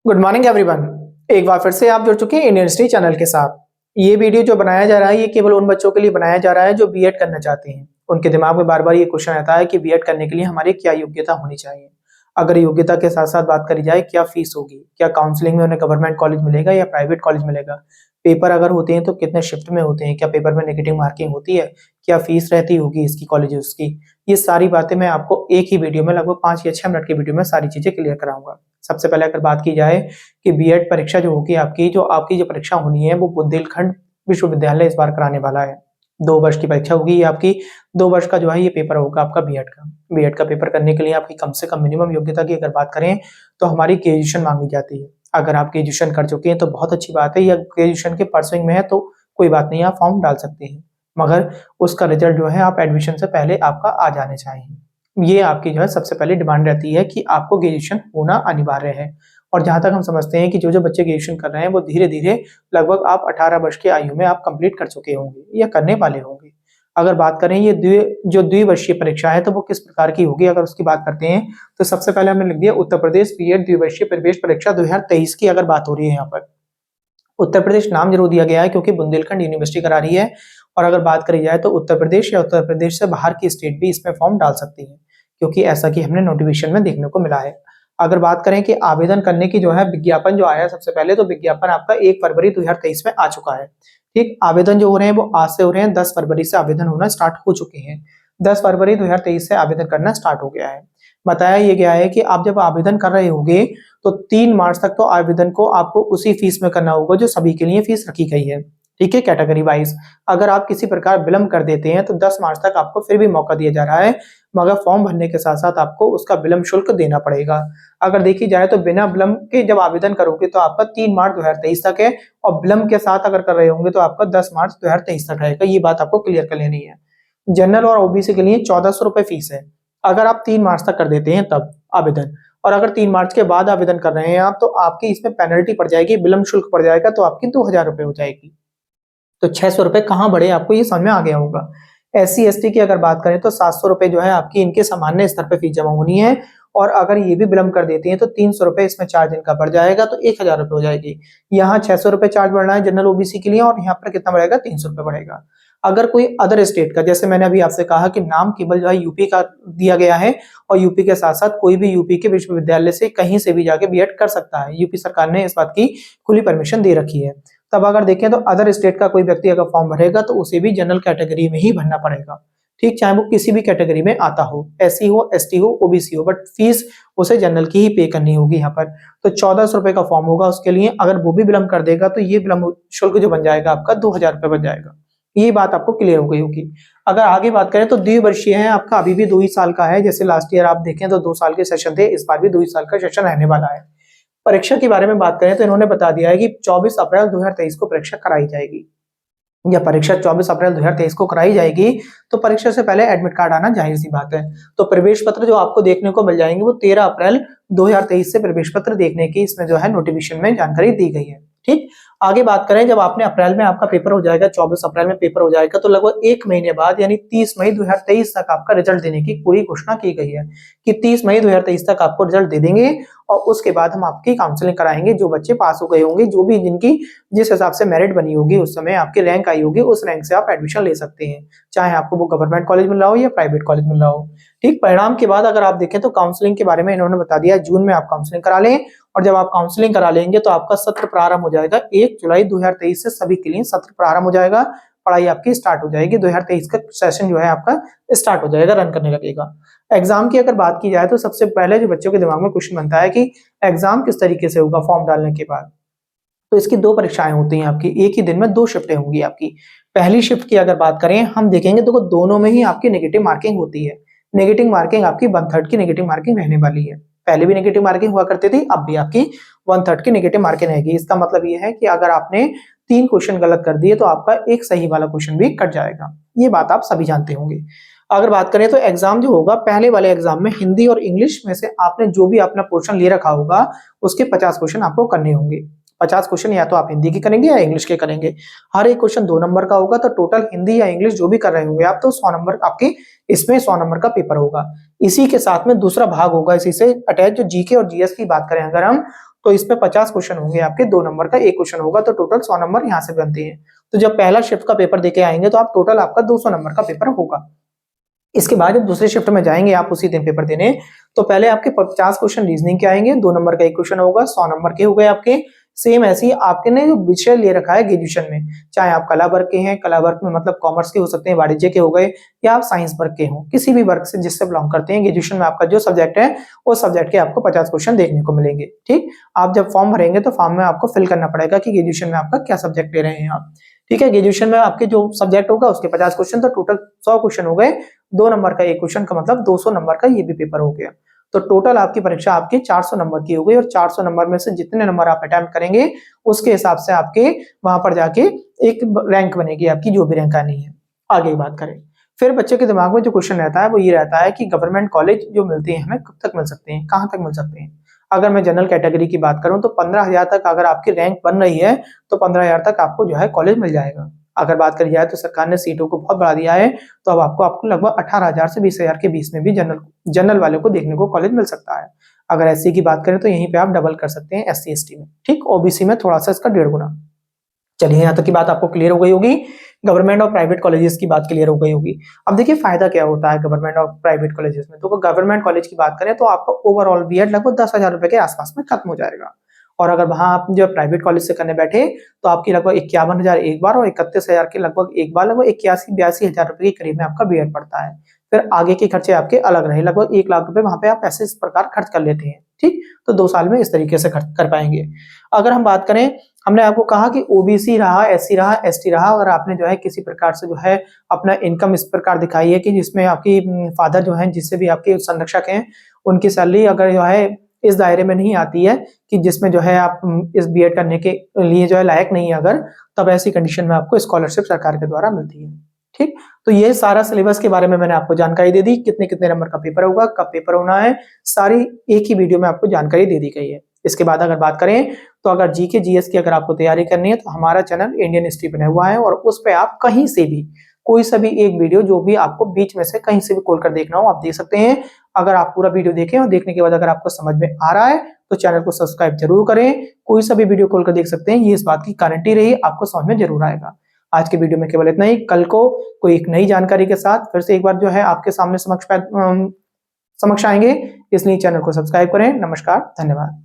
Good morning everyone. एक बार फिर से आप जुड़ चुके हैं इंडियन हिस्ट्री चैनल के साथ। ये वीडियो जो बनाया जा रहा है ये केवल उन बच्चों के लिए बनाया जा रहा है जो बीएड करना चाहते हैं। उनके दिमाग में बार बार ये क्वेश्चन आता है कि बीएड करने के लिए हमारी क्या योग्यता होनी चाहिए। अगर योग्यता के साथ साथ बात करी जाए क्या फीस होगी, क्या काउंसलिंग में उन्हें गवर्नमेंट कॉलेज मिलेगा या प्राइवेट कॉलेज मिलेगा, पेपर अगर होते हैं तो कितने शिफ्ट में होते हैं, क्या पेपर में नेगेटिव मार्किंग होती है, क्या फीस रहती होगी इसकी कॉलेजेस की, ये सारी बातें मैं आपको एक ही वीडियो में लगभग 5 या 6 मिनट की वीडियो में सारी चीजें क्लियर कराऊंगा। सबसे पहले अगर बात की जाए कि बीएड परीक्षा जो होगी आपकी जो परीक्षा होनी है वो बुंदेलखंड विश्वविद्यालय इस बार कराने वाला है। 2 वर्ष की परीक्षा होगी ये आपकी। 2 वर्ष का जो है ये पेपर होगा आपका बीएड का। बीएड का पेपर करने के लिए आपकी कम से कम मिनिमम योग्यता की अगर बात करें तो हमारी ग्रेजुएशन मांगी जाती है। अगर आप ग्रेजुएशन कर चुके हैं तो बहुत अच्छी बात है, या ग्रेजुएशन के परसुइंग में है तो कोई बात नहीं, आप फॉर्म डाल सकते हैं, मगर उसका रिजल्ट जो है आप एडमिशन से पहले आपका आ जाने चाहिए। ये आपकी जो है सबसे पहले डिमांड रहती है कि आपको ग्रेजुएशन होना अनिवार्य है। और जहां तक हम समझते हैं कि जो बच्चे ग्रेजुएशन कर रहे हैं वो धीरे धीरे लगभग आप 18 वर्ष की आयु में आप कंप्लीट कर चुके होंगे या करने वाले होंगे। अगर बात करें ये जो द्विवर्षीय परीक्षा है तो वो किस प्रकार की होगी, अगर उसकी बात करते हैं तो सबसे पहले हमने लिख दिया उत्तर प्रदेश बीएड द्विवर्षीय प्रवेश परीक्षा 2023 की अगर बात हो रही है। यहाँ पर उत्तर प्रदेश नाम जरूर दिया गया है क्योंकि बुंदेलखंड यूनिवर्सिटी करा रही है। और अगर बात करी जाए तो उत्तर प्रदेश या उत्तर प्रदेश से बाहर की स्टेट भी इसमें फॉर्म डाल सकती है, क्योंकि ऐसा कि हमने नोटिफिकेशन में देखने को मिला है। अगर बात करें कि आवेदन करने की जो है विज्ञापन जो आया सबसे पहले, तो विज्ञापन आपका 1 फरवरी 2023 में आ चुका है। ठीक, आवेदन जो हो रहे हैं वो आज से हो रहे हैं। 10 फरवरी से आवेदन होना स्टार्ट हो चुके हैं। 10 फरवरी 2023 से आवेदन करना स्टार्ट हो गया है। बताया ये गया है कि आप जब आवेदन कर रहे होंगे तो 3 मार्च तक तो आवेदन को आपको उसी फीस में करना होगा जो सभी के लिए फीस रखी गई है। ठीक है, कैटेगरी वाइज। अगर आप किसी प्रकार विलंब कर देते हैं तो 10 मार्च तक आपको फिर भी मौका दिया जा रहा है, मगर फॉर्म भरने के साथ साथ आपको उसका विलंब शुल्क देना पड़ेगा। अगर देखी जाए तो बिना विलंब के जब आवेदन करोगे तो आपका 3 मार्च 2023 तक है, और विलंब के साथ अगर कर रहे होंगे तो आपका 10 मार्च 2023 तक रहेगा। ये बात आपको क्लियर कर लेनी है। जनरल और ओबीसी के लिए 1400 रुपए फीस है। अगर आप 3 मार्च तक कर देते हैं तब आवेदन, और अगर 3 मार्च के बाद आवेदन कर रहे हैं आप, तो आपकी इसमें पेनल्टी पड़ जाएगी, विलंब शुल्क पड़ जाएगा, तो आपकी 2000 रुपए हो जाएगी। तो 600 रुपए कहाँ बढ़े, आपको ये समझ में आ गया होगा। SC ST की अगर बात करें तो 700 रुपए जो है आपकी इनके सामान्य स्तर पे फीस जमा होनी है। और अगर ये भी विलंब कर देती है तो 300 रुपए इसमें चार्ज इनका बढ़ जाएगा, तो 1000 रुपए हो जाएगी। यहाँ 600 रुपए चार्ज बढ़ना है जनरल ओबीसी के लिए, और यहाँ पर कितना बढ़ेगा, 300 रुपए बढ़ेगा। अगर कोई अदर स्टेट का, जैसे मैंने अभी आपसे कहा कि नाम केवल जो है यूपी का दिया गया है, और यूपी के साथ साथ कोई भी यूपी के विश्वविद्यालय से कहीं से भी जाके बीएड कर सकता है। यूपी सरकार ने इस बात की खुली परमिशन दे रखी है। तब अगर देखें तो अदर स्टेट का कोई व्यक्ति अगर फॉर्म भरेगा तो उसे भी जनरल कैटेगरी में ही भरना पड़ेगा। ठीक, चाहे वो किसी भी कैटेगरी में आता हो, SC हो, ST हो, OBC हो, बट फीस उसे जनरल की ही पे करनी होगी यहाँ पर। तो 1400 रुपए का फॉर्म होगा उसके लिए। अगर वो भी विलंब कर देगा तो ये विलंब शुल्क जो बन जाएगा आपका 2000 रुपए बन जाएगा। ये बात आपको क्लियर हो गई होगी। अगर आगे बात करें तो द्विवर्षीय है आपका, अभी भी 2 ही साल का है। जैसे लास्ट ईयर आप देखें तो 2 साल के सेशन थे, इस बार भी 2 ही साल का सेशन रहने वाला है। परीक्षा के बारे में बात करें तो इन्होंने बता दिया है कि 24 अप्रैल 2023 को परीक्षा कराई जाएगी, या परीक्षा 24 अप्रैल 2023 को कराई जाएगी। तो परीक्षा से पहले एडमिट कार्ड आना जाहिर सी बात है। तो प्रवेश पत्र जो आपको देखने को मिल जाएंगे वो 13 अप्रैल 2023 से प्रवेश पत्र देखने की इसमें जो है नोटिफिकेशन में जानकारी दी गई है। ठीक, आगे बात करें, जब आपने अप्रैल में आपका पेपर हो जाएगा, 24 अप्रैल में पेपर हो जाएगा, तो लगभग 1 महीने बाद यानी 30 मई 2023 तक आपका रिजल्ट देने की पूरी घोषणा की गई है कि 30 मई 2023 तक आपको रिजल्ट दे देंगे। और उसके बाद हम आपकी काउंसलिंग कराएंगे। जो बच्चे पास हो गए होंगे, जो भी जिनकी जिस हिसाब से मेरिट बनी होगी, उस समय आपकी रैंक आई होगी, उस रैंक से आप एडमिशन ले सकते हैं, चाहे आपको वो गवर्नमेंट कॉलेज मिल रहा हो या प्राइवेट कॉलेज मिल रहा हो। ठीक, परिणाम के बाद अगर आप देखें तो काउंसलिंग के बारे में इन्होंने बता दिया, जून में आप काउंसलिंग करा लें। और जब आप काउंसलिंग करा लेंगे तो आपका सत्र प्रारंभ हो जाएगा 1 जुलाई 2023 से। सभी के लिए सत्र प्रारंभ हो जाएगा, पढ़ाई आपकी स्टार्ट हो जाएगी। 2023 का सेशन जो है आपका स्टार्ट हो जाएगा, रन करने लगेगा। एग्जाम की अगर बात की जाए तो सबसे पहले जो बच्चों के दिमाग में क्वेश्चन बनता है कि एग्जाम किस तरीके से होगा फॉर्म डालने के बाद। तो इसकी 2 परीक्षाएं होती हैं आपकी, एक ही दिन में 2 शिफ्टें होंगी आपकी। पहली शिफ्ट की अगर बात करें हम देखेंगे तो दोनों में ही आपकी नेगेटिव मार्किंग होती है। नेगेटिव मार्किंग आपकी 1/3 की नेगेटिव मार्किंग रहने वाली है। पहले भी नेगेटिव मार्किंग हुआ करती थी, अब भी आपकी 1/3 की नेगेटिव मार्किंग रहेगी। इसका मतलब ये है कि अगर आपने 3 क्वेश्चन गलत कर दिए तो आपका एक सही वाला क्वेश्चन भी कट जाएगा। ये बात आप सभी जानते होंगे। अगर बात करें तो एग्जाम जो होगा, पहले वाले एग्जाम में हिंदी और इंग्लिश में से आपने जो भी अपना पोर्शन ले रखा होगा उसके 50 क्वेश्चन आपको करने होंगे। 50 क्वेश्चन या तो आप हिंदी के करेंगे या इंग्लिश के करेंगे। हर एक क्वेश्चन 2 नंबर का होगा, तो टोटल हिंदी या इंग्लिश जो भी कर रहे होंगे आप, तो 100 नंबर आपके इसमें 100 नंबर का पेपर होगा। इसी के साथ में दूसरा भाग होगा इसी से अटैच, जो जीके और जीएस की बात करें अगर हम, तो इस पे 50 क्वेश्चन होंगे आपके, 2 नंबर का 1 क्वेश्चन होगा, तो टोटल 100 नंबर यहाँ से बनते हैं। तो जब पहला शिफ्ट का पेपर देके आएंगे तो आप टोटल आपका 200 नंबर का पेपर होगा। इसके बाद जब दूसरे शिफ्ट में जाएंगे आप उसी दिन पेपर देने, तो पहले आपके 50 क्वेश्चन रीजनिंग के आएंगे, 2 नंबर का 1 क्वेश्चन होगा, 100 नंबर के हो गए आपके। सेम ऐसे ही आपके ने जो विषय ले रखा है ग्रेजुएशन में, चाहे आप कला वर्ग के हैं, कला वर्ग में मतलब कॉमर्स के हो सकते हैं, वाणिज्य के हो गए, या आप साइंस वर्ग के हो, किसी भी वर्ग से जिससे बिलोंग करते हैं, ग्रेजुएशन में आपका जो सब्जेक्ट है उस सब्जेक्ट के आपको 50 क्वेश्चन देखने को मिलेंगे। ठीक, आप जब फॉर्म भरेंगे तो फॉर्म में आपको फिल करना पड़ेगा कि ग्रेजुएशन में आपका क्या सब्जेक्ट ले रहे हैं आप। ठीक है, ग्रेजुएशन में आपके जो सब्जेक्ट होगा उसके 50 क्वेश्चन, तो टोटल 100 क्वेश्चन हो गए, 2 नंबर का 1 क्वेश्चन का मतलब 200 नंबर का ये भी पेपर हो गया। तो टोटल आपकी परीक्षा आपकी 400 नंबर की हो गई, और 400 नंबर में से जितने नंबर आप अटेम्प्ट करेंगे उसके हिसाब से आपके वहां पर जाके एक रैंक बनेगी आपकी, जो भी रैंक आनी है। आगे बात करें, फिर बच्चे के दिमाग में जो क्वेश्चन रहता है वो ये रहता है कि गवर्नमेंट कॉलेज जो मिलते हैं हमें कब तक मिल सकते हैं, कहाँ तक मिल सकते हैं। अगर मैं जनरल कैटेगरी की बात करूं तो 15,000 तक अगर आपकी रैंक बन रही है तो 15,000 तक आपको जो है कॉलेज मिल जाएगा। अगर बात करी जाए तो सरकार ने सीटों को बहुत बढ़ा दिया है, तो अब आपको लगभग 18,000 से 20,000 के बीच में भी जनरल वाले को देखने को कॉलेज मिल सकता है। अगर एससी की बात करें तो यहीं पे आप डबल कर सकते हैं एससी एसटी में। ठीक, ओबीसी में थोड़ा सा इसका 1.5 गुना। चलिए, यहाँ तक की बात आपको क्लियर हो गई होगी, गवर्नमेंट और प्राइवेट कॉलेजेस की बात क्लियर हो गई होगी। अब देखिए फायदा क्या होता है गवर्नमेंट और प्राइवेट कॉलेजेस में। तो गवर्नमेंट कॉलेज की बात करें तो आपका ओवरऑल बीएड लगभग 10,000 रुपए के आसपास में खत्म हो जाएगा, और अगर वहां आप जो प्राइवेट कॉलेज से करने बैठे तो आपकी लगभग 51,000 एक बार और 31,000 के लगभग एक बार, लगभग 81-82,000 रुपए के करीब में आपका बीएड पड़ता है। फिर आगे के खर्चे आपके अलग रहे, लगभग 1 लाख रुपए वहां पे आप ऐसे इस प्रकार खर्च कर लेते हैं। ठीक, तो 2 साल में इस तरीके से खर्च कर पाएंगे। अगर हम बात करें, हमने आपको कहा कि ओबीसी रहा, एससी रहा, एसटी रहा, और आपने जो है किसी प्रकार से जो है अपना इनकम इस प्रकार दिखाई है कि जिसमें आपकी फादर जो है जिससे भी आपके संरक्षक हैं उनकी सैलरी अगर जो है इस दायरे में नहीं आती है कि जिसमें जो है आप इस बीएड करने के लिए जो है लायक नहीं है अगर, तब ऐसी कंडीशन में आपको स्कॉलरशिप सरकार के द्वारा मिलती है। ठीक, तो ये सारा सिलेबस के बारे में मैंने आपको जानकारी दे दी, कितने कितने नंबर का पेपर होगा, कब पेपर होना है, सारी एक ही वीडियो में आपको जानकारी दे दी गई है। इसके बाद अगर बात करें तो अगर जीके जीएस की अगर आपको तैयारी करनी है तो हमारा चैनल इंडियन हिस्ट्री बना हुआ है, और उस पे आप कहीं से भी कोई सा भी एक वीडियो जो भी आपको बीच में से कहीं से भी खोल कर देखना हो आप देख सकते हैं। अगर आप पूरा वीडियो देखें और देखने के बाद अगर आपको समझ में आ रहा है तो चैनल को सब्सक्राइब जरूर करें। कोई सा भी वीडियो खोल कर देख सकते हैं, ये इस बात की गारंटी रही, आपको समझ में जरूर आएगा। आज के वीडियो में केवल इतना ही, कल को कोई एक नई जानकारी के साथ फिर से एक बार जो है आपके सामने समक्ष आएंगे, इसलिए चैनल को सब्सक्राइब करें। नमस्कार, धन्यवाद।